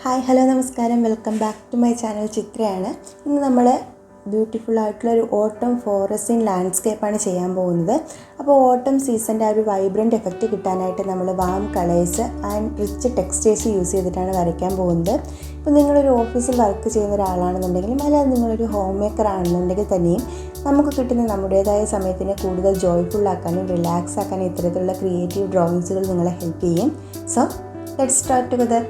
Hi hello നമസ്കാരം, welcome back to my channel. ചിത്രയാണ്. ഇന്ന് നമ്മൾ ബ്യൂട്ടിഫുൾ ആയിട്ടുള്ളൊരു ഓട്ടം ഫോറസ്റ്റിൻ ലാൻഡ്സ്കേപ്പാണ് ചെയ്യാൻ പോകുന്നത്. അപ്പോൾ ഓട്ടം സീസണിൻ്റെ ആ ഒരു വൈബ്രൻറ്റ് എഫക്റ്റ് കിട്ടാനായിട്ട് നമ്മൾ warm colours and rich textures use ചെയ്തിട്ടാണ് വരയ്ക്കാൻ പോകുന്നത്. ഇപ്പോൾ നിങ്ങളൊരു ഓഫീസിൽ വർക്ക് ചെയ്യുന്ന ഒരാളാണെന്നുണ്ടെങ്കിലും അല്ലാതെ നിങ്ങളൊരു ഹോം മേക്കർ ആണെന്നുണ്ടെങ്കിൽ തന്നെയും നമുക്ക് കിട്ടുന്ന നമ്മുടേതായ സമയത്തിനെ കൂടുതൽ ജോയ്ഫുള്ളാക്കാനും റിലാക്സ് ആക്കാനും ഇത്തരത്തിലുള്ള ക്രിയേറ്റീവ് ഡ്രോയിങ്സുകൾ നിങ്ങളെ ഹെൽപ്പ് ചെയ്യും. So let's start together.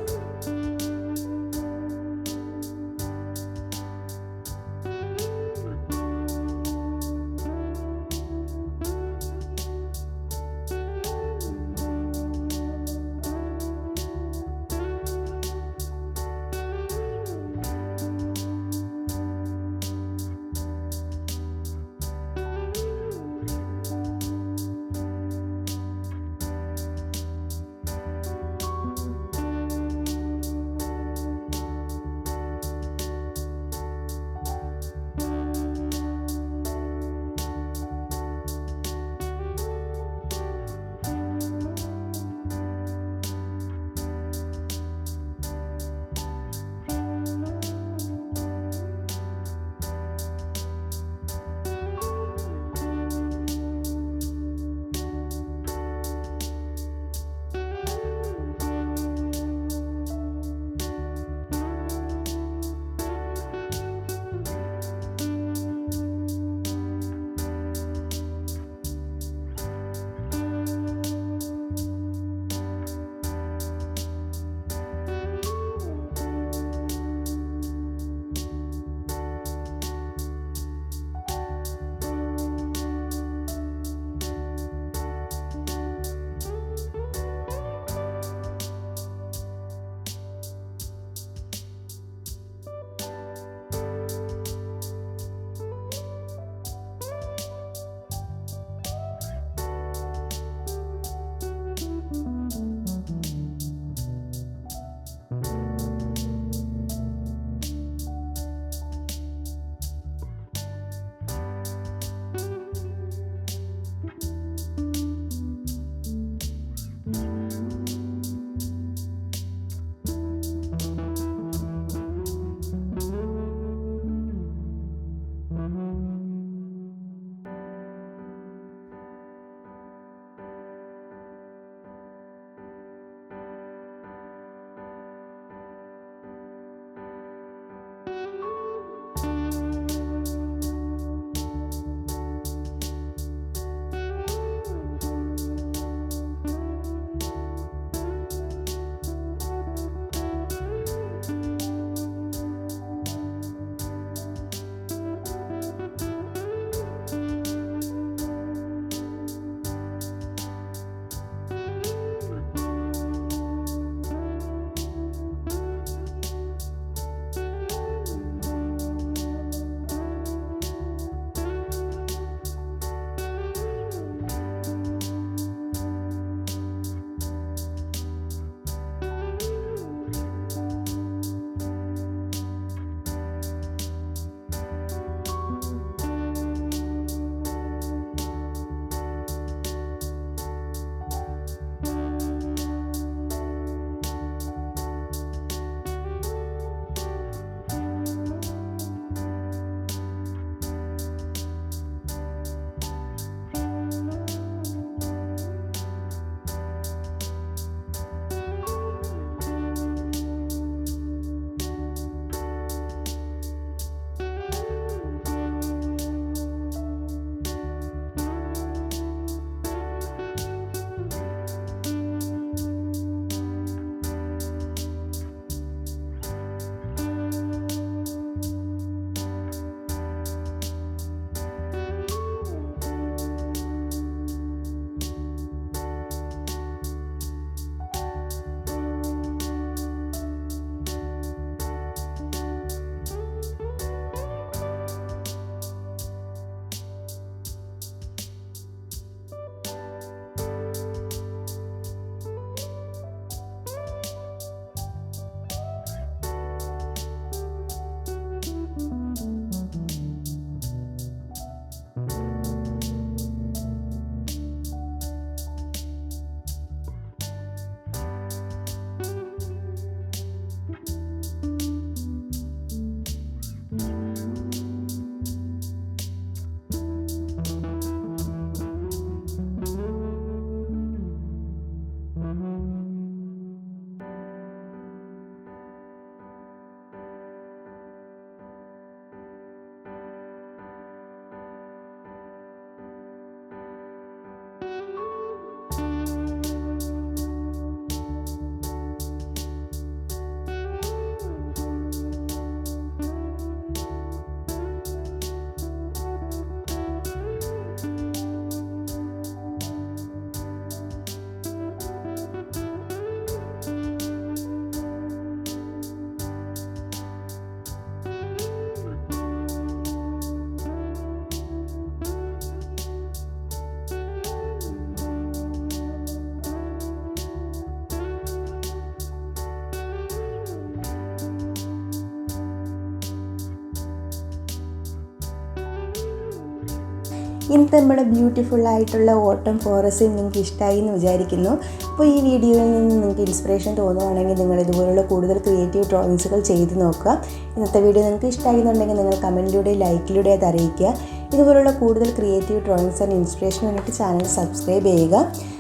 ഇന്നത്തെ നമ്മുടെ ബ്യൂട്ടിഫുൾ ആയിട്ടുള്ള ഓട്ടം ഫോറസ്റ്റ് നിങ്ങൾക്ക് ഇഷ്ടമായി എന്ന് വിചാരിക്കുന്നു. അപ്പോൾ ഈ വീഡിയോയിൽ നിന്ന് നിങ്ങൾക്ക് ഇൻസ്പിറേഷൻ തോന്നുകയാണെങ്കിൽ നിങ്ങൾ ഇതുപോലുള്ള കൂടുതൽ ക്രിയേറ്റീവ് ഡ്രോയിങ്സുകൾ ചെയ്ത് നോക്കുക. ഇന്നത്തെ വീഡിയോ നിങ്ങൾക്ക് ഇഷ്ടമായി എന്നുണ്ടെങ്കിൽ നിങ്ങൾ കമൻറ്റിലൂടെ ലൈക്കിലൂടെ അത് അറിയിക്കുക. ഇതുപോലുള്ള കൂടുതൽ ക്രിയേറ്റീവ് ഡ്രോയിങ്സ് ആൻഡ് ഇൻസ്പിറേഷൻ വേണ്ടിയിട്ട് ചാനൽ സബ്സ്ക്രൈബ് ചെയ്യുക.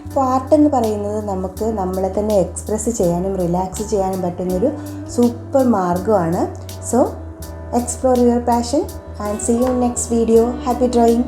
അപ്പോൾ ആർട്ട് എന്ന് പറയുന്നത് നമുക്ക് നമ്മളെ തന്നെ എക്സ്പ്രസ് ചെയ്യാനും റിലാക്സ് ചെയ്യാനും പറ്റുന്നൊരു സൂപ്പർ മാർഗ്ഗമാണ്. So explore your passion and see you in next video. Happy drawing.